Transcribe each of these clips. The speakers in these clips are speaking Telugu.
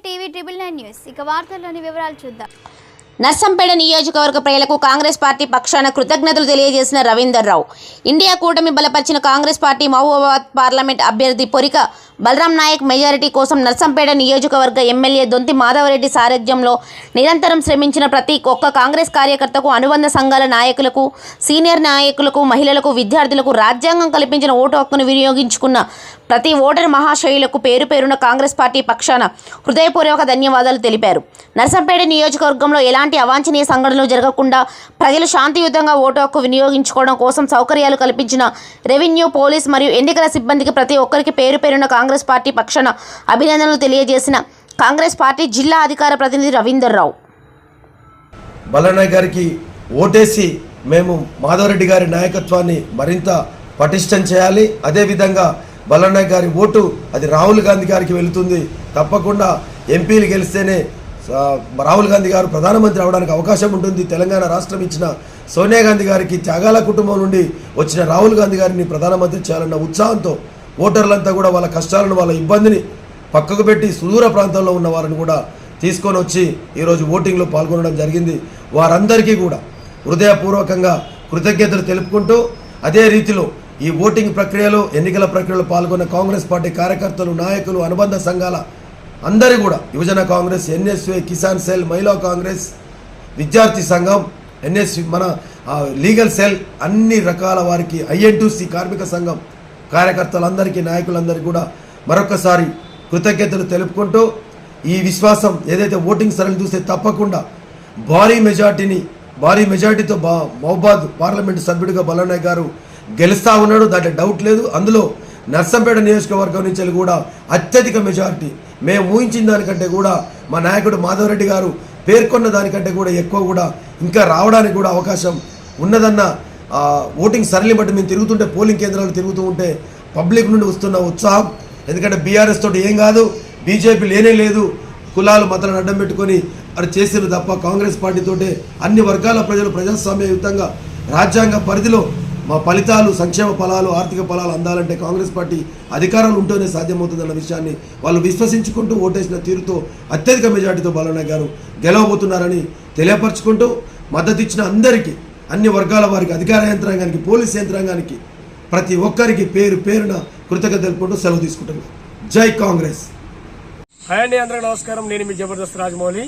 టీవీ ట్రిబుల్ 9 న్యూస్ ఇక వార్తల్లోని వివరాలు చూద్దాం. నర్సంపేట నియోజకవర్గ ప్రజలకు కాంగ్రెస్ పార్టీ పక్షాన కృతజ్ఞతలు తెలియజేసిన రవీందర్ రావు. ఇండియా కూటమి బలపరిచిన కాంగ్రెస్ పార్టీ మహబూబాబాద్ పార్లమెంట్ అభ్యర్థి పొరిక బలరాం నాయక్ మెజారిటీ కోసం నర్సంపేట నియోజకవర్గ ఎమ్మెల్యే దొంతి మాధవరెడ్డి సారథ్యంలో నిరంతరం శ్రమించిన ప్రతి ఒక్క కాంగ్రెస్ కార్యకర్తకు, అనుబంధ సంఘాల నాయకులకు, సీనియర్ నాయకులకు, మహిళలకు, విద్యార్థులకు రాజ్యాంగం కల్పించిన ఓటు హక్కును వినియోగించుకున్న ప్రతి ఓటరు మహాశయులకు పేరు పేరున కాంగ్రెస్ పార్టీ పక్షాన హృదయపూర్వక ధన్యవాదాలు తెలిపారు. నర్సంపేట నియోజకవర్గంలో ఎలాంటి అవాంఛనీయ సంఘటనలు జరగకుండా ప్రజలు శాంతియుతంగా ఓటు హక్కు వినియోగించుకోవడం కోసం సౌకర్యాలు కల్పించిన రెవెన్యూ, పోలీస్ మరియు ఎన్నికల సిబ్బందికి ప్రతి ఒక్కరికి పేరు పేరున కాంగ్రెస్ పార్టీ పక్షాన అభినందనలు తెలియజేసిన కాంగ్రెస్ పార్టీ జిల్లా అధికార ప్రతినిధి రవీందర్ రావు. బలనాయ్ గారికి ఓటేసి మేము మాధవరెడ్డి గారి నాయకత్వాన్ని మరింత పటిష్టం చేయాలి. అదేవిధంగా బలనాయ్ గారి ఓటు అది రాహుల్ గాంధీ గారికి వెళుతుంది. తప్పకుండా ఎంపీలు గెలిస్తేనే రాహుల్ గాంధీ గారు ప్రధానమంత్రి అవడానికి అవకాశం ఉంటుంది. తెలంగాణ రాష్ట్రం ఇచ్చిన సోనియా గాంధీ గారికి త్యాగాల కుటుంబం నుండి వచ్చిన రాహుల్ గాంధీ గారిని ప్రధానమంత్రి చేయాలన్న ఉత్సాహంతో ఓటర్లంతా కూడా వాళ్ళ కష్టాలను, వాళ్ళ ఇబ్బందిని పక్కకు పెట్టి సుదూర ప్రాంతంలో ఉన్న వారిని కూడా తీసుకొని వచ్చి ఈరోజు ఓటింగ్లో పాల్గొనడం జరిగింది. వారందరికీ కూడా హృదయపూర్వకంగా కృతజ్ఞతలు తెలుపుకుంటూ, అదే రీతిలో ఈ ఓటింగ్ ప్రక్రియలో, ఎన్నికల ప్రక్రియలో పాల్గొన్న కాంగ్రెస్ పార్టీ కార్యకర్తలు, నాయకులు, అనుబంధ సంఘాల అందరూ కూడా యువజన కాంగ్రెస్, ఎన్ఎస్వై, కిసాన్ సెల్, మహిళా కాంగ్రెస్, విద్యార్థి సంఘం, ఎన్ఎస్వి, మన లీగల్ సెల్, అన్ని రకాల వారికి, ఐఎన్టీసీ కార్మిక సంఘం కార్యకర్తలందరికీ, నాయకులందరికీ కూడా మరొకసారి కృతజ్ఞతలు తెలుపుకుంటూ, ఈ విశ్వాసం ఏదైతే ఓటింగ్ సరళి చూస్తే తప్పకుండా భారీ మెజార్టీతో మహబూబాబాద్ పార్లమెంటు సభ్యుడిగా బలనాయ్ గారు గెలుస్తూ ఉన్నాడు. దాంట్లో డౌట్ లేదు. అందులో నర్సంపేట నియోజకవర్గం నుంచి కూడా అత్యధిక మెజార్టీ, మేము ఊహించిన దానికంటే కూడా మా నాయకుడు మాధవరెడ్డి గారు పేర్కొన్న దానికంటే కూడా ఎక్కువ కూడా ఇంకా రావడానికి కూడా అవకాశం ఉన్నదన్న ఓటింగ్ సరళి బట్టి మేము తిరుగుతుంటే, పోలింగ్ కేంద్రాలు తిరుగుతూ ఉంటే పబ్లిక్ నుండి వస్తున్న ఉత్సాహం, ఎందుకంటే బీఆర్ఎస్ తోటి ఏం కాదు, బీజేపీ లేనే లేదు, కులాలు మతాలను అడ్డం పెట్టుకొని అది చేసిన తప్ప కాంగ్రెస్ పార్టీతోటే అన్ని వర్గాల ప్రజలు ప్రజాస్వామ్యయుతంగా రాజ్యాంగ పరిధిలో మా ఫలితాలు, సంక్షేమ ఫలాలు, ఆర్థిక ఫలాలు అందాలంటే కాంగ్రెస్ పార్టీ అధికారాలు ఉంటేనే సాధ్యమవుతుందన్న విషయాన్ని వాళ్ళు విశ్వసించుకుంటూ ఓటేసిన తీరుతో అత్యధిక మెజార్టీతో బలనాయ్ గారు గెలవబోతున్నారని తెలియపరచుకుంటూ, మద్దతు ఇచ్చిన అందరికీ, అన్ని వర్గాల వారికి, అధికార యంత్రాంగానికి, పోలీస్ యంత్రాంగానికి, ప్రతి ఒక్కరికి పేరు పేరున కృతజ్ఞత తెలుపుకుంటూ సెలవు తీసుకుంటున్నాను. జై కాంగ్రెస్. హాయ్ అండి, అందరికీ నమస్కారం. నేను మీ జబర్దస్త్ రాజమౌళి.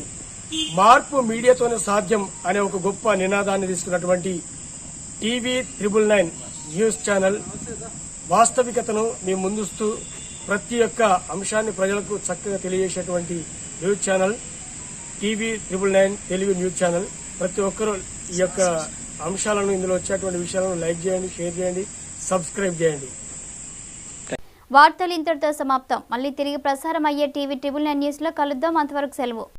మార్పు మీడియాతోనే సాధ్యం అనే ఒక గొప్ప నినాదాన్ని తీసుకున్నటువంటి టీవీ 999 న్యూస్ ఛానల్ వాస్తవికతను మీ ముందుస్తూ ప్రతి ఒక్క అంశాన్ని ప్రజలకు చక్కగా తెలియజేసేటువంటి news channel TV 999 Telugu news channel. ప్రతి ఒక్కరూ ఈ యొక్క అంశాలను, ఇందులో వచ్చేటువంటి విషయాలను లైక్ చేయండి, షేర్ చేయండి, సబ్స్క్రైబ్ చేయండి. వార్తలు ఇంతటితో సమాప్తం. మళ్ళీ తిరిగి ప్రసారం అయ్యే టీవీ 999 న్యూస్లో కలుద్దాం. అంతవరకు సెలవు.